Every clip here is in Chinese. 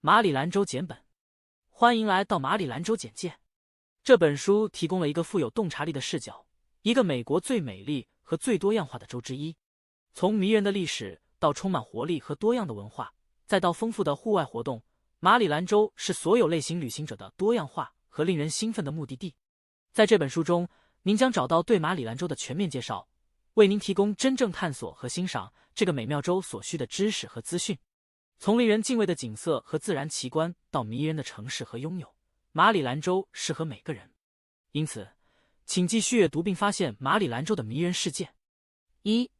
马里兰州简本。欢迎来到马里兰州简介。这本书提供了一个富有洞察力的视角，一个美国最美丽和最多样化的州之一。从迷人的历史到充满活力和多样的文化，再到丰富的户外活动，马里兰州是所有类型旅行者的多样化和令人兴奋的目的地。在这本书中，您将找到对马里兰州的全面介绍，为您提供真正探索和欣赏这个美妙州所需的知识和资讯。从令人敬畏的景色和自然奇观到迷人的城市和拥有，马里兰州适合每个人。因此，请继续阅读并发现马里兰州的迷人世界。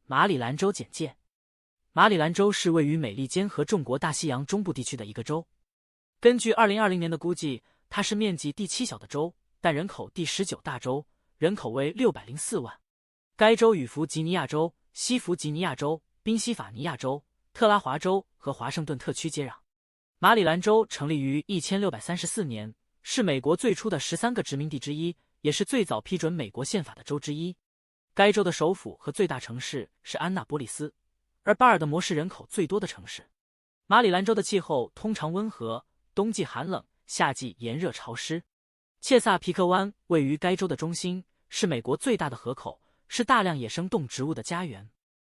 马里兰州简介。马里兰州是位于美利坚和中国大西洋中部地区的一个州。根据2020年的估计，它是面积第7小的州，但人口第19大州，人口为604万。该州与弗吉尼亚州、西弗吉尼亚州、宾夕法尼亚州、特拉华州和华盛顿特区接壤。马里兰州成立于1634年，是美国最初的13个殖民地之一，也是最早批准美国宪法的州之一。该州的首府和最大城市是安纳波利斯，而巴尔的摩是人口最多的城市。马里兰州的气候通常温和，冬季寒冷，夏季炎热潮湿。切萨皮克湾位于该州的中心，是美国最大的河口，是大量野生动植物的家园。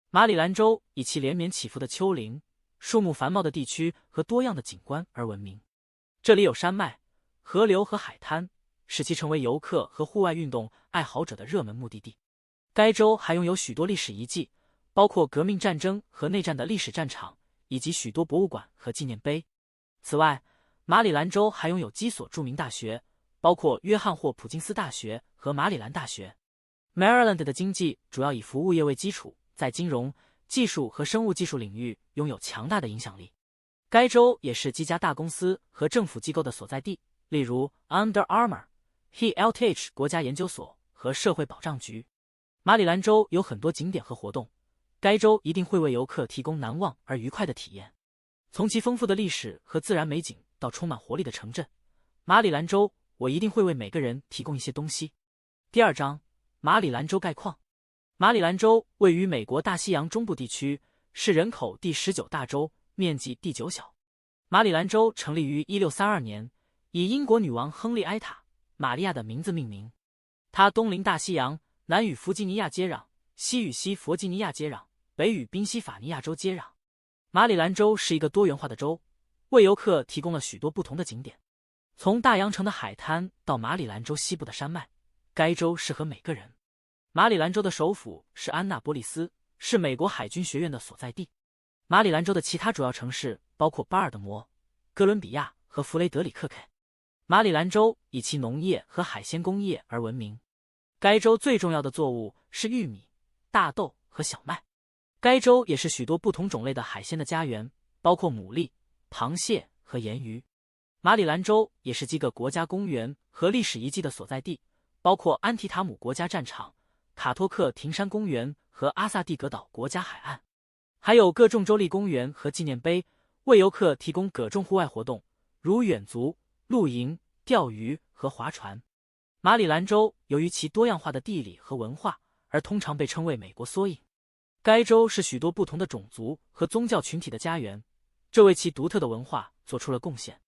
马里兰州以其连绵起伏的丘陵、树木繁茂的地区和多样的景观而闻名。这里有山脉、河流和海滩，使其成为游客和户外运动爱好者的热门目的地。该州还拥有许多历史遗迹，包括革命战争和内战的历史战场，以及许多博物馆和纪念碑。此外，马里兰州还拥有几所著名大学，包括约翰霍普金斯大学和马里兰大学。Maryland 的经济主要以服务业为基础，在金融、技术和生物技术领域拥有强大的影响力。该州也是几家大公司和政府机构的所在地，例如 Under Armour、HLTH 国家研究所和社会保障局。马里兰州有很多景点和活动，该州一定会为游客提供难忘而愉快的体验。从其丰富的历史和自然美景到充满活力的城镇，马里兰州我一定会为每个人提供一些东西。第2章，马里兰州概况。马里兰州位于美国大西洋中部地区，是人口第19大州，面积第9小。马里兰州成立于1632年，以英国女王亨利埃塔·玛利亚的名字命名。它东临大西洋，南与弗吉尼亚接壤，西与西弗吉尼亚接壤，北与宾夕法尼亚州接壤。马里兰州是一个多元化的州，为游客提供了许多不同的景点。从大洋城的海滩到马里兰州西部的山脉，该州适合每个人。马里兰州的首府是安纳波利斯，是美国海军学院的所在地。马里兰州的其他主要城市包括巴尔的摩、哥伦比亚和弗雷德里克 K。 马里兰州以其农业和海鲜工业而闻名。该州最重要的作物是玉米、大豆和小麦。该州也是许多不同种类的海鲜的家园，包括牡蛎、螃蟹和盐鱼。马里兰州也是几个国家公园和历史遗迹的所在地，包括安提塔姆国家战场、卡托克廷山公园和阿萨蒂格岛国家海岸，还有各种州立公园和纪念碑，为游客提供各种户外活动，如远足、露营、钓鱼和划船。马里兰州由于其多样化的地理和文化，而通常被称为美国缩影。该州是许多不同的种族和宗教群体的家园，这为其独特的文化做出了贡献。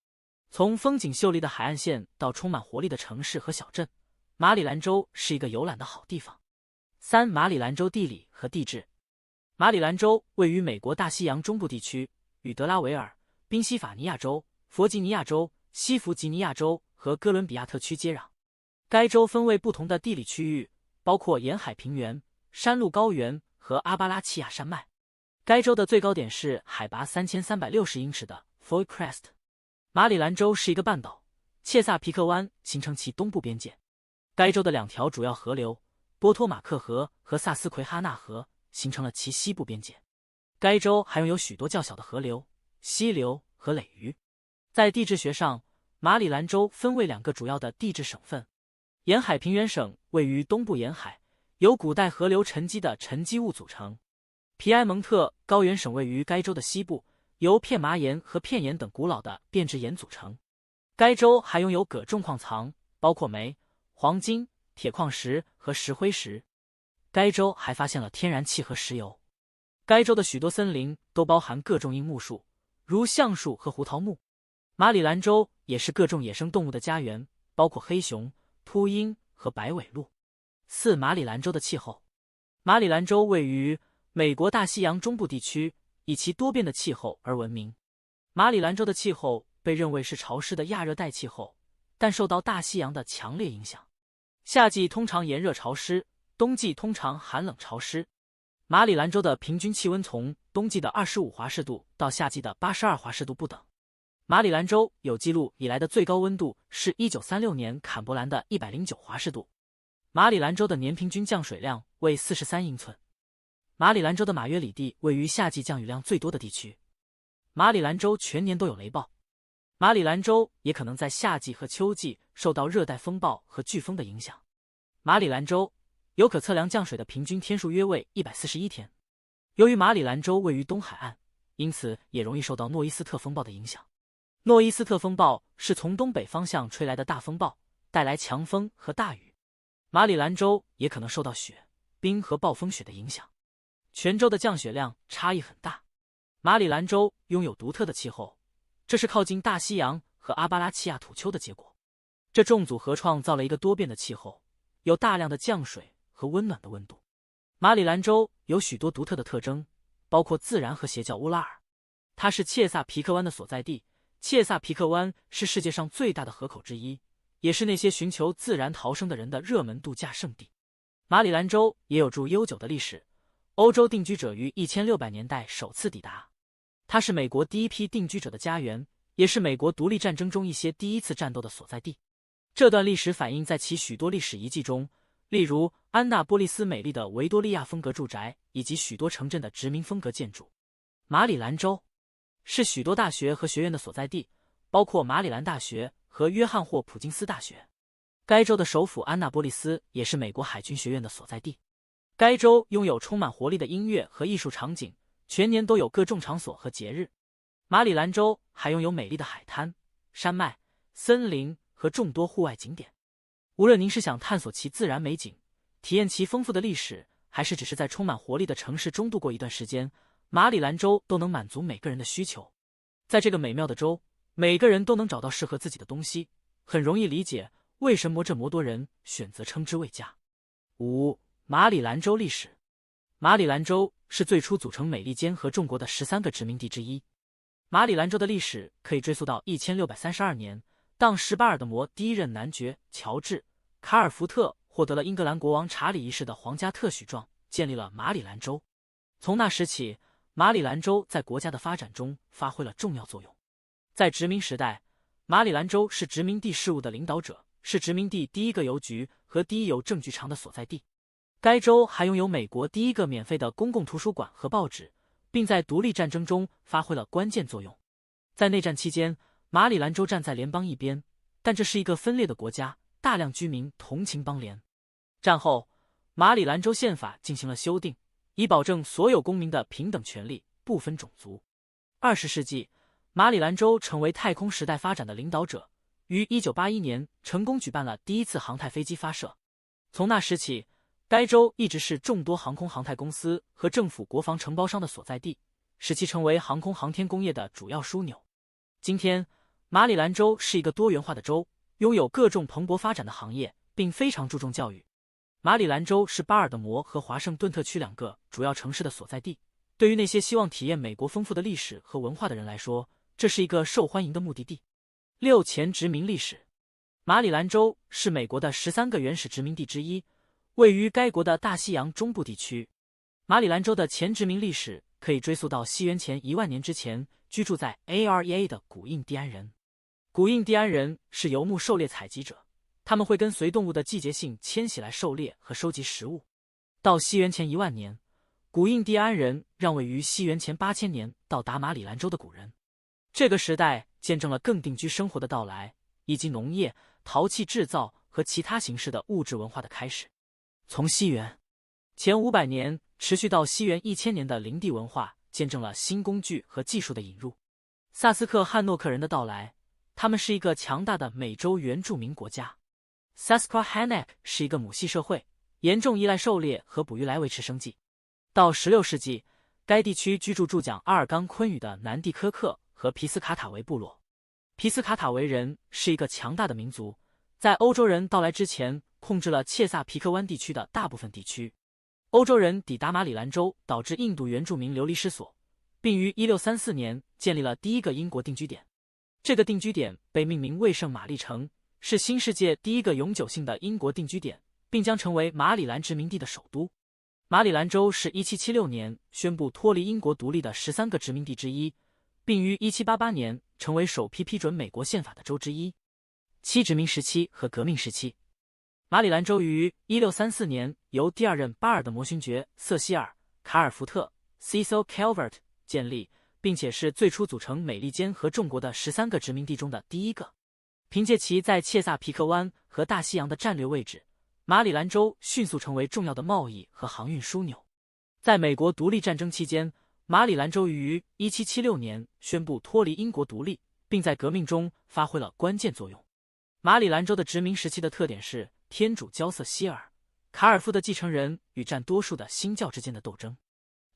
从风景秀丽的海岸线到充满活力的城市和小镇，马里兰州是一个游览的好地方。马里兰州地理和地质。马里兰州位于美国大西洋中部地区，与德拉维尔、宾夕法尼亚州、弗吉尼亚州、西弗吉尼亚州和哥伦比亚特区接壤。该州分为不同的地理区域，包括沿海平原、山路高原和阿巴拉契亚山脉。该州的最高点是海拔3360英尺的 Foy Crest。马里兰州是一个半岛，切萨皮克湾形成其东部边界。该州的2条主要河流波托马克河和萨斯奎哈纳河形成了其西部边界。该州还拥有许多较小的河流、溪流和垒鱼。在地质学上，马里兰州分为2个主要的地质省份。沿海平原省位于东部沿海，由古代河流沉积的沉积物组成。皮埃蒙特高原省位于该州的西部，由片麻岩和片岩等古老的变质岩组成。该州还拥有各种矿藏，包括煤、黄金、铁矿石和石灰石。该州还发现了天然气和石油。该州的许多森林都包含各种樱木树，如橡树和胡桃木。马里兰州也是各种野生动物的家园，包括黑熊、秃鹰和白尾鹿。4. 马里兰州的气候。马里兰州位于美国大西洋中部地区，以其多变的气候而闻名。马里兰州的气候被认为是潮湿的亚热带气候，但受到大西洋的强烈影响。夏季通常炎热潮湿，冬季通常寒冷潮湿。马里兰州的平均气温从冬季的25华氏度到夏季的82华氏度不等。马里兰州有记录以来的最高温度是1936年坎伯兰的109华氏度。马里兰州的年平均降水量为43英寸。马里兰州的马约里地位于夏季降雨量最多的地区。马里兰州全年都有雷暴。马里兰州也可能在夏季和秋季受到热带风暴和飓风的影响。马里兰州有可测量降水的平均天数约为141天。由于马里兰州位于东海岸，因此也容易受到诺伊斯特风暴的影响。诺伊斯特风暴是从东北方向吹来的大风暴，带来强风和大雨。马里兰州也可能受到雪、冰和暴风雪的影响。全州的降雪量差异很大。马里兰州拥有独特的气候，这是靠近大西洋和阿巴拉契亚土丘的结果。这种组合创造了一个多变的气候，有大量的降水和温暖的温度。马里兰州有许多独特的特征，包括自然和邪教乌拉尔。它是切萨皮克湾的所在地。切萨皮克湾是世界上最大的河口之一，也是那些寻求自然逃生的人的热门度假胜地。马里兰州也有著悠久的历史，欧洲定居者于1600年代首次抵达。它是美国第一批定居者的家园，也是美国独立战争中一些第一次战斗的所在地。这段历史反映在其许多历史遗迹中，例如安纳波利斯美丽的维多利亚风格住宅以及许多城镇的殖民风格建筑。马里兰州是许多大学和学院的所在地，包括马里兰大学和约翰霍普金斯大学。该州的首府安纳波利斯也是美国海军学院的所在地。该州拥有充满活力的音乐和艺术场景，全年都有各种场所和节日。马里兰州还拥有美丽的海滩、山脉、森林和众多户外景点。无论您是想探索其自然美景，体验其丰富的历史，还是只是在充满活力的城市中度过一段时间，马里兰州都能满足每个人的需求。在这个美妙的州，每个人都能找到适合自己的东西，很容易理解为什么这么多人选择称之为家。5. 马里兰州历史。马里兰州是最初组成美利坚和众国的13个殖民地之一。马里兰州的历史可以追溯到1632年，当什巴尔的摩第一任男爵乔治·卡尔福特获得了英格兰国王查理一世的皇家特许状，建立了马里兰州。从那时起，马里兰州在国家的发展中发挥了重要作用。在殖民时代，马里兰州是殖民地事务的领导者，是殖民地第一个邮局和第一邮政局长的所在地。该州还拥有美国第一个免费的公共图书馆和报纸，并在独立战争中发挥了关键作用。在内战期间，马里兰州站在联邦一边，但这是一个分裂的国家，大量居民同情邦联。战后，马里兰州宪法进行了修订，以保证所有公民的平等权利，不分种族。20世纪，马里兰州成为太空时代发展的领导者，于1981年成功举办了第一次航太飞机发射。从那时起，该州一直是众多航空航太公司和政府国防承包商的所在地，使其成为航空航天工业的主要枢纽。今天，马里兰州是一个多元化的州，拥有各种蓬勃发展的行业，并非常注重教育。马里兰州是巴尔的摩和华盛顿特区2个主要城市的所在地。对于那些希望体验美国丰富的历史和文化的人来说，这是一个受欢迎的目的地。6. 前殖民历史。马里兰州是美国的13个原始殖民地之一，位于该国的大西洋中部地区。马里兰州的前殖民历史可以追溯到西元前1万年之前，居住在 AREA 的古印第安人。古印第安人是游牧狩猎采集者，他们会跟随动物的季节性迁徙来狩猎和收集食物。到西元前1万年，古印第安人让位于西元前8000年到达马里兰州的古人。这个时代见证了更定居生活的到来，以及农业、陶器制造和其他形式的物质文化的开始。从西元前500年持续到西元1000年的林地文化，见证了新工具和技术的引入。萨斯克汉诺克人的到来，他们是一个强大的美洲原住民国家。Susquehannock 是一个母系社会，严重依赖狩猎和捕鱼来维持生计。到16世纪，该地区居住讲阿尔冈昆语的南蒂科克和皮斯卡塔维部落。皮斯卡塔维人是一个强大的民族，在欧洲人到来之前，控制了切萨皮克湾地区的大部分地区。欧洲人抵达马里兰州，导致印度原住民流离失所，并于1634年建立了第一个英国定居点。这个定居点被命名为圣玛丽城，是新世界第一个永久性的英国定居点，并将成为马里兰殖民地的首都。马里兰州是1776年宣布脱离英国独立的13个殖民地之一，并于1788年成为首批批准美国宪法的州之一。七殖民时期和革命时期，马里兰州于1634年由第二任巴尔的摩勋爵瑟西尔·卡尔福特 （Cecil Calvert） 建立，并且是最初组成美利坚和众国的13个殖民地中的第一个。凭借其在切萨皮克湾和大西洋的战略位置，马里兰州迅速成为重要的贸易和航运枢纽。在美国独立战争期间，马里兰州于1776年宣布脱离英国独立，并在革命中发挥了关键作用。马里兰州的殖民时期的特点是天主教瑟西尔·卡尔夫的继承人与占多数的新教之间的斗争。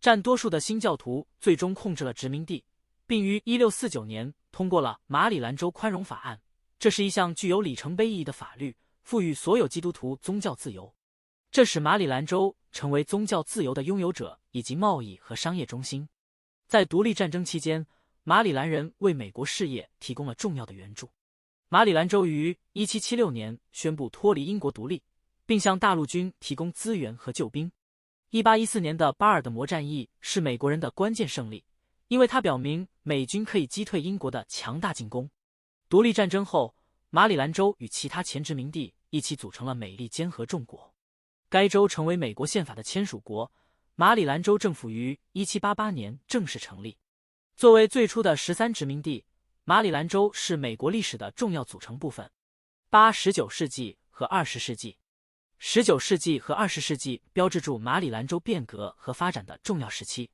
占多数的新教徒最终控制了殖民地，并于1649年通过了马里兰州宽容法案。这是一项具有里程碑意义的法律，赋予所有基督徒宗教自由。这使马里兰州成为宗教自由的拥有者以及贸易和商业中心。在独立战争期间，马里兰人为美国事业提供了重要的援助。马里兰州于1776年宣布脱离英国独立，并向大陆军提供资源和救兵。1814年的巴尔的摩战役是美国人的关键胜利，因为它表明美军可以击退英国的强大进攻。独立战争后，马里兰州与其他前殖民地一起组成了美利坚合众国。该州成为美国宪法的签署国。马里兰州政府于1788年正式成立。作为最初的13殖民地，马里兰州是美国历史的重要组成部分。19世纪和20世纪，19世纪和20世纪标志着马里兰州变革和发展的重要时期。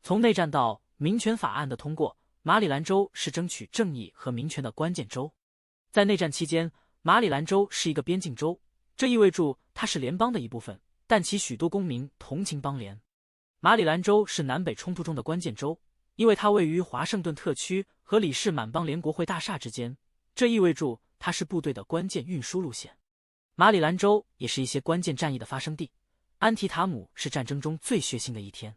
从内战到民权法案的通过，马里兰州是争取正义和民权的关键州。在内战期间，马里兰州是一个边境州，这意味着它是联邦的一部分，但其许多公民同情邦联。马里兰州是南北冲突中的关键州，因为它位于华盛顿特区和里士满邦联国会大厦之间，这意味着它是部队的关键运输路线。马里兰州也是一些关键战役的发生地。安提塔姆是战争中最血腥的一天。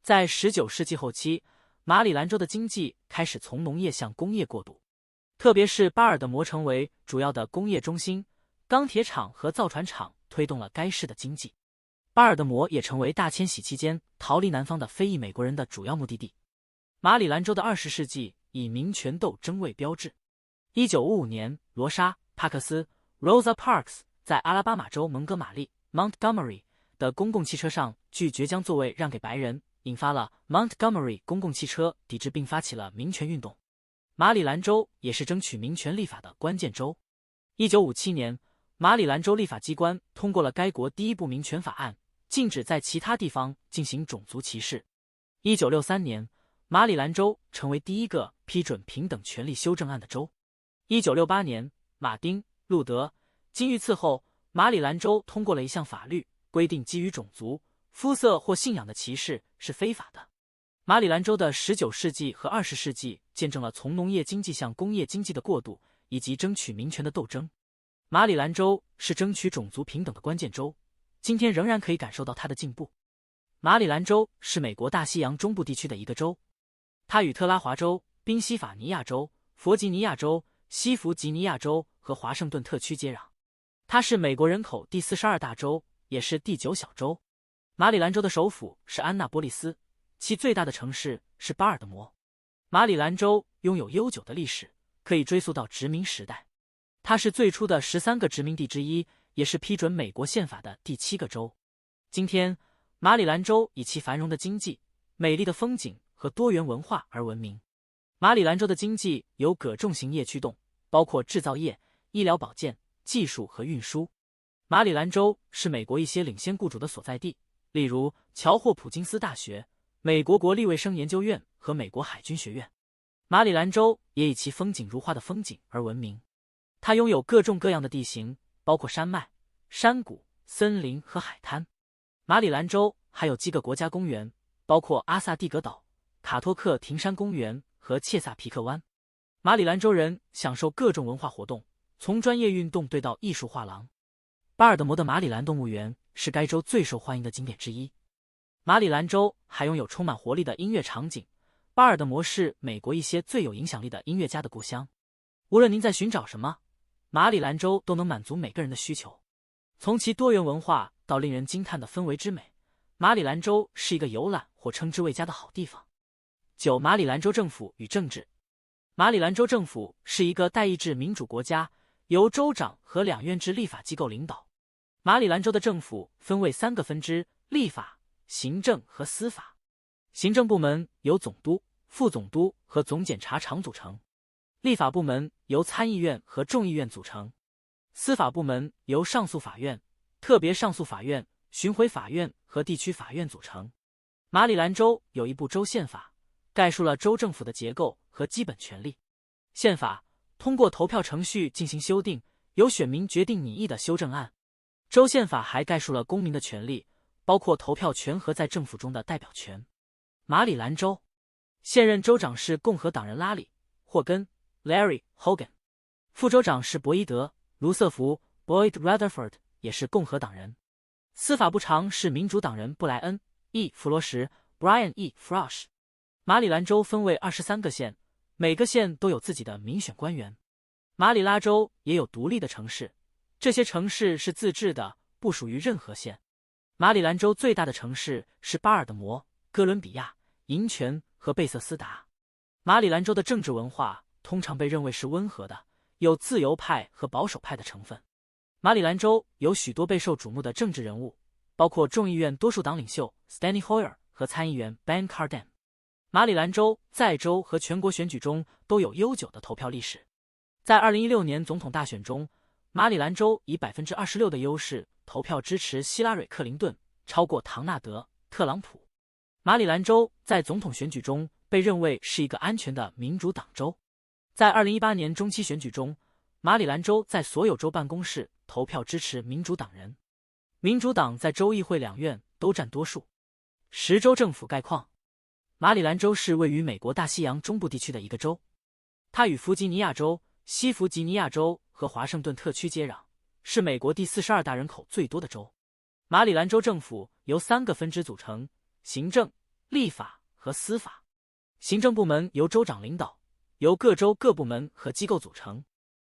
在19世纪后期，马里兰州的经济开始从农业向工业过渡，特别是巴尔的摩成为主要的工业中心，钢铁厂和造船厂推动了该市的经济。巴尔的摩也成为大迁徙期间逃离南方的非裔美国人的主要目的地。马里兰州的20世纪以民权斗争为标志。1955年，罗莎·帕克斯 （Rosa Parks） 在阿拉巴马州蒙哥马利 （Montgomery） 的公共汽车上拒绝将座位让给白人，引发了 Montgomery 公共汽车抵制，并发起了民权运动。马里兰州也是争取民权立法的关键州。1957年，马里兰州立法机关通过了该国第一部民权法案，禁止在其他地方进行种族歧视。1963年，马里兰州成为第一个批准平等权利修正案的州。1968年，马丁·路德·金遇刺后，马里兰州通过了一项法律，规定基于种族、肤色或信仰的歧视是非法的。马里兰州的19世纪和20世纪见证了从农业经济向工业经济的过渡，以及争取民权的斗争。马里兰州是争取种族平等的关键州，今天仍然可以感受到它的进步。马里兰州是美国大西洋中部地区的一个州，它与特拉华州、宾夕法尼亚州、弗吉尼亚州、西弗吉尼亚州和华盛顿特区接壤。它是美国人口第42大州，也是第9小州。马里兰州的首府是安纳波利斯，其最大的城市是巴尔的摩。马里兰州拥有悠久的历史，可以追溯到殖民时代。它是最初的13个殖民地之一，也是批准美国宪法的第7个州。今天，马里兰州以其繁荣的经济、美丽的风景和多元文化而闻名。马里兰州的经济由各重型业驱动，包括制造业、医疗保健、技术和运输。马里兰州是美国一些领先雇主的所在地，例如乔霍普金斯大学、美国国立卫生研究院和美国海军学院。马里兰州也以其风景如画的风景而闻名。它拥有各种各样的地形，包括山脉、山谷、森林和海滩。马里兰州还有几个国家公园，包括阿萨蒂格岛、卡托克廷山公园和切萨皮克湾。马里兰州人享受各种文化活动，从专业运动队到艺术画廊。巴尔的摩的马里兰动物园是该州最受欢迎的景点之一。马里兰州还拥有充满活力的音乐场景，巴尔的摩是美国一些最有影响力的音乐家的故乡。无论您在寻找什么，马里兰州都能满足每个人的需求。从其多元文化到令人惊叹的氛围之美，马里兰州是一个游览或称之为家的好地方。9. 马里兰州政府与政治。马里兰州政府是一个代议制民主国家，由州长和两院制立法机构领导。马里兰州的政府分为3个分支：立法、行政和司法。行政部门由总督、副总督和总检察长组成；立法部门由参议院和众议院组成；司法部门由上诉法院、特别上诉法院、巡回法院和地区法院组成。马里兰州有一部州宪法，概述了州政府的结构和基本权利。宪法通过投票程序进行修订，由选民决定拟议的修正案。州宪法还概述了公民的权利，包括投票权和在政府中的代表权。马里兰州现任州长是共和党人拉里·霍根 （Larry Hogan）， 副州长是伯伊德·卢瑟福 （Boyd Rutherford）， 也是共和党人。司法部长是民主党人布莱恩 ·E. 弗罗什 （Brian E. Frosh）。马里兰州分为23个县，每个县都有自己的民选官员。马里拉州也有独立的城市，这些城市是自治的，不属于任何县。马里兰州最大的城市是巴尔的摩、哥伦比亚、银泉和贝瑟斯达。马里兰州的政治文化通常被认为是温和的，有自由派和保守派的成分。马里兰州有许多备受瞩目的政治人物，包括众议院多数党领袖 Steny Hoyer 和参议员 Ben Cardin。马里兰州在州和全国选举中都有悠久的投票历史。在2016年总统大选中，马里兰州以26%的优势投票支持希拉蕊·克林顿，超过唐纳德·特朗普。马里兰州在总统选举中被认为是一个安全的民主党州。在2018年中期选举中，马里兰州在所有州办公室投票支持民主党人。民主党在州议会2院都占多数。10州政府概况。马里兰州是位于美国大西洋中部地区的一个州，它与弗吉尼亚州、西弗吉尼亚州和华盛顿特区接壤，是美国第42大人口最多的州。马里兰州政府由3个分支组成：行政、立法和司法。行政部门由州长领导，由各州各部门和机构组成。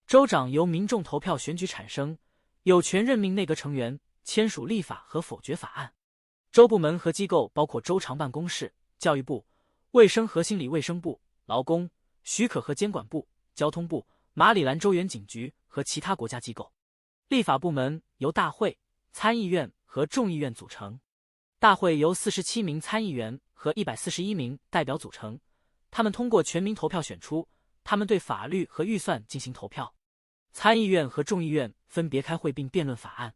州长由民众投票选举产生，有权任命内阁成员，签署立法和否决法案。州部门和机构包括州长办公室、教育部、卫生和心理卫生部、劳工、许可和监管部、交通部、马里兰州园警局和其他国家机构。立法部门由大会、参议院和众议院组成。大会由47名参议员和141名代表组成，他们通过全民投票选出，他们对法律和预算进行投票。参议院和众议院分别开会并辩论法案，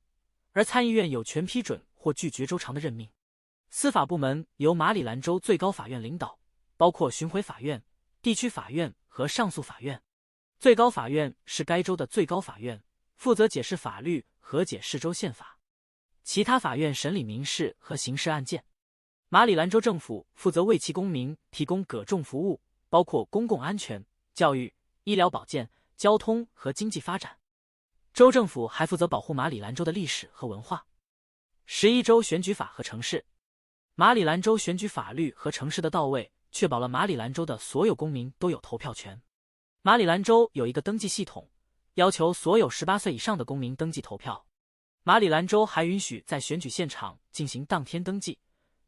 而参议院有权批准或拒绝州长的任命。司法部门由马里兰州最高法院领导，包括巡回法院、地区法院和上诉法院。最高法院是该州的最高法院，负责解释法律和解释州宪法。其他法院审理民事和刑事案件。马里兰州政府负责为其公民提供各种服务，包括公共安全、教育、医疗保健、交通和经济发展。州政府还负责保护马里兰州的历史和文化。11州选举法和程式。马里兰州选举法律和程式的到位，确保了马里兰州的所有公民都有投票权。马里兰州有一个登记系统，要求所有18岁以上的公民登记投票。马里兰州还允许在选举现场进行当天登记，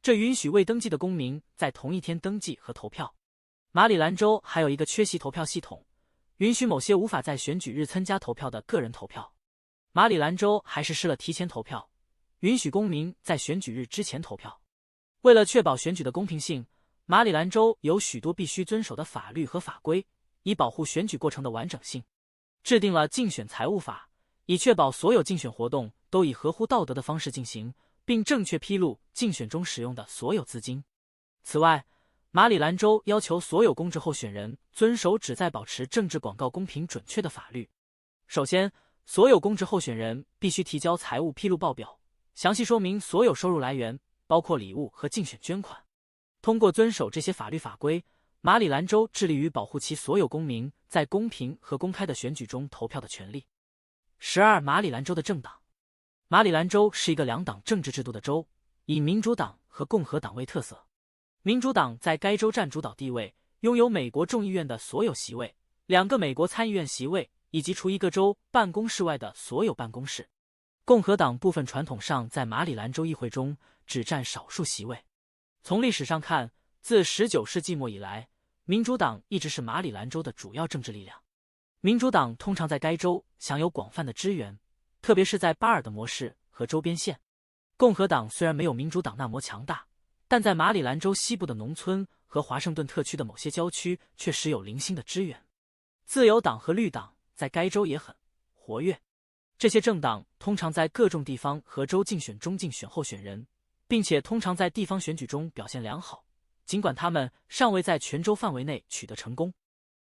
这允许未登记的公民在同一天登记和投票。马里兰州还有一个缺席投票系统，允许某些无法在选举日参加投票的个人投票。马里兰州还实施了提前投票，允许公民在选举日之前投票。为了确保选举的公平性，马里兰州有许多必须遵守的法律和法规，以保护选举过程的完整性。制定了竞选财务法，以确保所有竞选活动都以合乎道德的方式进行，并正确披露竞选中使用的所有资金。此外，马里兰州要求所有公职候选人遵守旨在保持政治广告公平准确的法律。首先，所有公职候选人必须提交财务披露报表，详细说明所有收入来源，包括礼物和竞选捐款。通过遵守这些法律法规，马里兰州致力于保护其所有公民在公平和公开的选举中投票的权利。12. 马里兰州的政党。马里兰州是一个两党政治制度的州，以民主党和共和党为特色。民主党在该州占主导地位，拥有美国众议院的所有席位、2个美国参议院席位，以及除一个州办公室外的所有办公室。共和党部分传统上在马里兰州议会中只占少数席位。从历史上看，自19世纪末以来，民主党一直是马里兰州的主要政治力量。民主党通常在该州享有广泛的支援，特别是在巴尔的摩市和周边县。共和党虽然没有民主党那么强大，但在马里兰州西部的农村和华盛顿特区的某些郊区却时有零星的支援。自由党和绿党在该州也很活跃。这些政党通常在各种地方和州竞选中竞选候选人，并且通常在地方选举中表现良好，尽管他们尚未在全州范围内取得成功。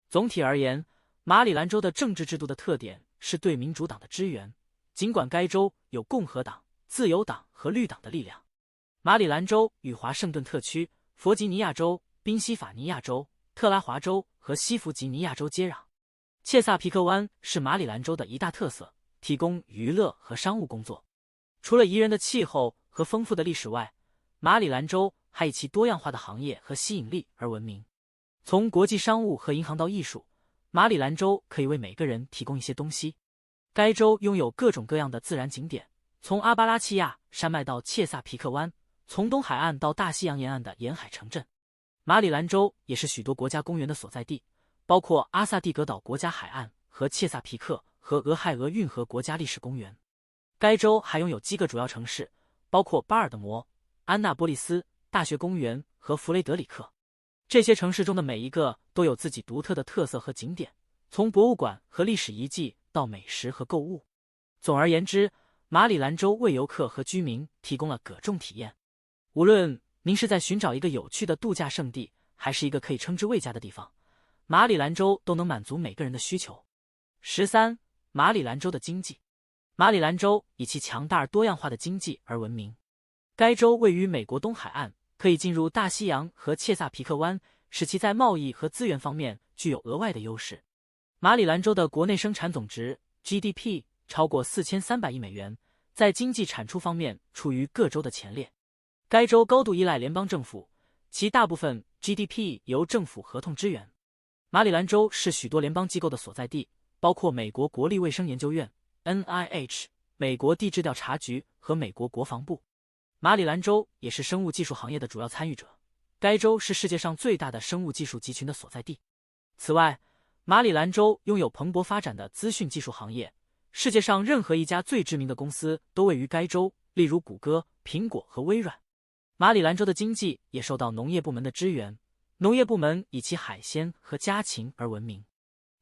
总体而言，马里兰州的政治制度的特点是对民主党的支援，尽管该州有共和党、自由党和绿党的力量。马里兰州与华盛顿特区、弗吉尼亚州、宾夕法尼亚州、特拉华州和西弗吉尼亚州接壤。切萨皮克湾是马里兰州的一大特色，提供娱乐和商务工作。除了宜人的气候和丰富的历史外，马里兰州还以其多样化的行业和吸引力而闻名。从国际商务和银行到艺术，马里兰州可以为每个人提供一些东西。该州拥有各种各样的自然景点，从阿巴拉契亚山脉到切萨皮克湾，从东海岸到大西洋沿岸的沿海城镇。马里兰州也是许多国家公园的所在地，包括阿萨蒂格岛国家海岸和切萨皮克和俄亥俄运河国家历史公园。该州还拥有几个主要城市，包括巴尔的摩、安纳波利斯、大学公园和弗雷德里克。这些城市中的每一个都有自己独特的特色和景点，从博物馆和历史遗迹到美食和购物。总而言之，马里兰州为游客和居民提供了各种体验。无论您是在寻找一个有趣的度假胜地，还是一个可以称之为家的地方，马里兰州都能满足每个人的需求。13. 马里兰州的经济。马里兰州以其强大而多样化的经济而闻名。该州位于美国东海岸，可以进入大西洋和切萨皮克湾，使其在贸易和资源方面具有额外的优势。马里兰州的国内生产总值 GDP 超过4300亿美元，在经济产出方面处于各州的前列。该州高度依赖联邦政府，其大部分 GDP 由政府合同支援。马里兰州是许多联邦机构的所在地，包括美国国立卫生研究院 NIH、美国地质调查局和美国国防部。马里兰州也是生物技术行业的主要参与者，该州是世界上最大的生物技术集群的所在地。此外，马里兰州拥有蓬勃发展的资讯技术行业，世界上任何一家最知名的公司都位于该州，例如谷歌、苹果和微软。马里兰州的经济也受到农业部门的支援，农业部门以其海鲜和家禽而闻名。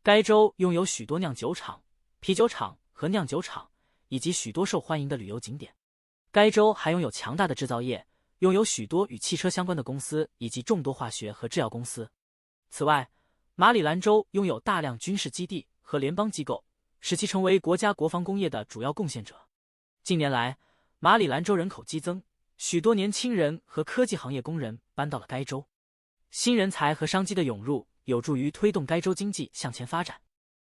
该州拥有许多酿酒厂、啤酒厂和酿酒厂，以及许多受欢迎的旅游景点。该州还拥有强大的制造业，拥有许多与汽车相关的公司以及众多化学和制药公司。此外，马里兰州拥有大量军事基地和联邦机构，使其成为国家国防工业的主要贡献者。近年来，马里兰州人口激增，许多年轻人和科技行业工人搬到了该州。新人才和商机的涌入有助于推动该州经济向前发展。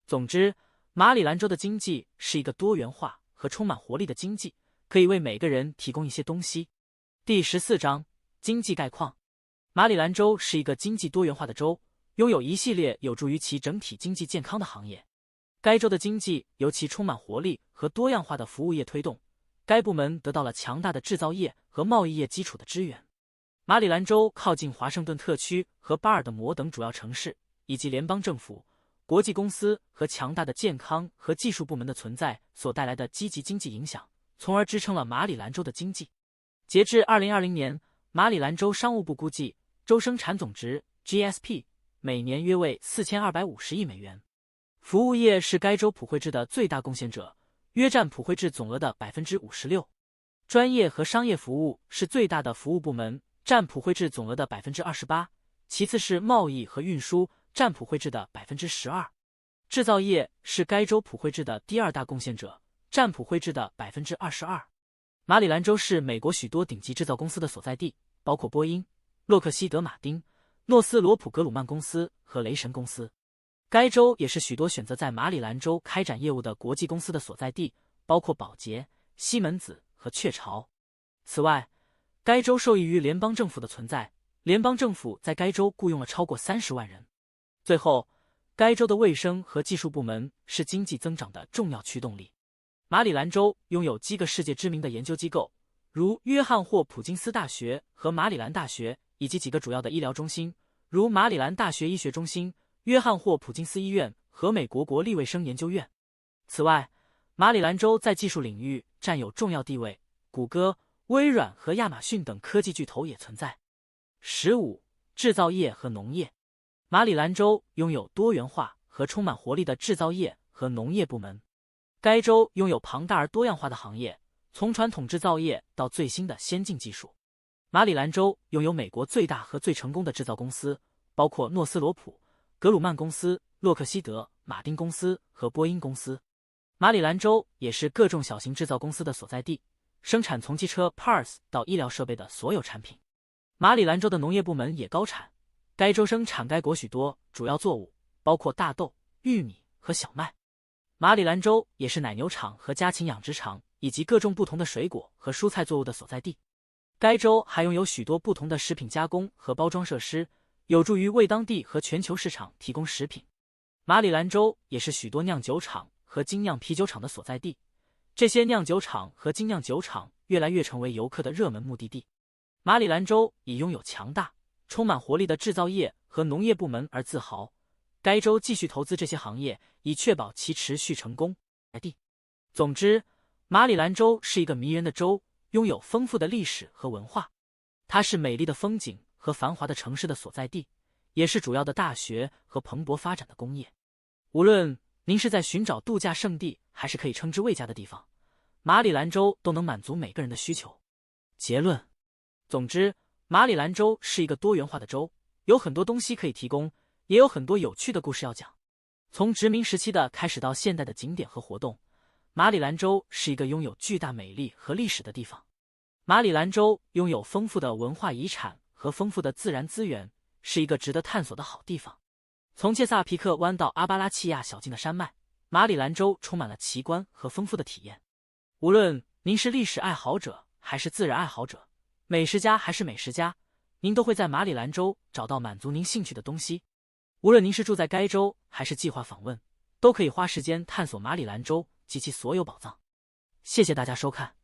总之，马里兰州的经济是一个多元化和充满活力的经济，可以为每个人提供一些东西。第14章经济概况。马里兰州是一个经济多元化的州，拥有一系列有助于其整体经济健康的行业。该州的经济由其充满活力和多样化的服务业推动，该部门得到了强大的制造业和贸易业基础的支援。马里兰州靠近华盛顿特区和巴尔的摩等主要城市，以及联邦政府、国际公司和强大的健康和技术部门的存在所带来的积极经济影响，从而支撑了马里兰州的经济。截至2020年，马里兰州商务部估计州生产总值 GSP 每年约为4250亿美元。服务业是该州普惠制的最大贡献者，约占普惠制总额的 56%。专业和商业服务是最大的服务部门，占普惠制总额的 28%， 其次是贸易和运输，占普惠制的 12%。制造业是该州普惠制的第二大贡献者，占普惠制的 22%。马里兰州是美国许多顶级制造公司的所在地，包括波音、洛克希德马丁、诺斯罗普格鲁曼公司和雷神公司。该州也是许多选择在马里兰州开展业务的国际公司的所在地，包括宝洁、西门子和雀巢。此外，该州受益于联邦政府的存在，联邦政府在该州雇佣了超过30万人。最后，该州的卫生和技术部门是经济增长的重要驱动力。马里兰州拥有几个世界知名的研究机构，如约翰霍普金斯大学和马里兰大学，以及几个主要的医疗中心，如马里兰大学医学中心、约翰霍普金斯医院和美国国立卫生研究院。此外，马里兰州在技术领域占有重要地位，谷歌、微软和亚马逊等科技巨头也存在。15. 制造业和农业。马里兰州拥有多元化和充满活力的制造业和农业部门。该州拥有庞大而多样化的行业，从传统制造业到最新的先进技术。马里兰州拥有美国最大和最成功的制造公司，包括诺斯罗普、格鲁曼公司、洛克希德、马丁公司和波音公司。马里兰州也是各种小型制造公司的所在地，生产从汽车 parts 到医疗设备的所有产品。马里兰州的农业部门也高产，该州生产该国许多主要作物，包括大豆、玉米和小麦。马里兰州也是奶牛场和家禽养殖场，以及各种不同的水果和蔬菜作物的所在地。该州还拥有许多不同的食品加工和包装设施，有助于为当地和全球市场提供食品。马里兰州也是许多酿酒厂和精酿啤酒厂的所在地，这些酿酒厂和精酿酒厂越来越成为游客的热门目的地。马里兰州以拥有强大、充满活力的制造业和农业部门而自豪，该州继续投资这些行业，以确保其持续成功。总之，马里兰州是一个迷人的州，拥有丰富的历史和文化。它是美丽的风景和繁华的城市的所在地，也是主要的大学和蓬勃发展的工业。无论您是在寻找度假胜地，还是可以称之为家的地方，马里兰州都能满足每个人的需求。结论：总之，马里兰州是一个多元化的州，有很多东西可以提供，也有很多有趣的故事要讲。从殖民时期的开始到现代的景点和活动，马里兰州是一个拥有巨大美丽和历史的地方。马里兰州拥有丰富的文化遗产和丰富的自然资源，是一个值得探索的好地方。从切萨皮克湾到阿巴拉契亚小径的山脉，马里兰州充满了奇观和丰富的体验。无论您是历史爱好者还是自然爱好者，美食家还是美食家，您都会在马里兰州找到满足您兴趣的东西。无论您是住在该州还是计划访问，都可以花时间探索马里兰州及其所有宝藏。谢谢大家收看。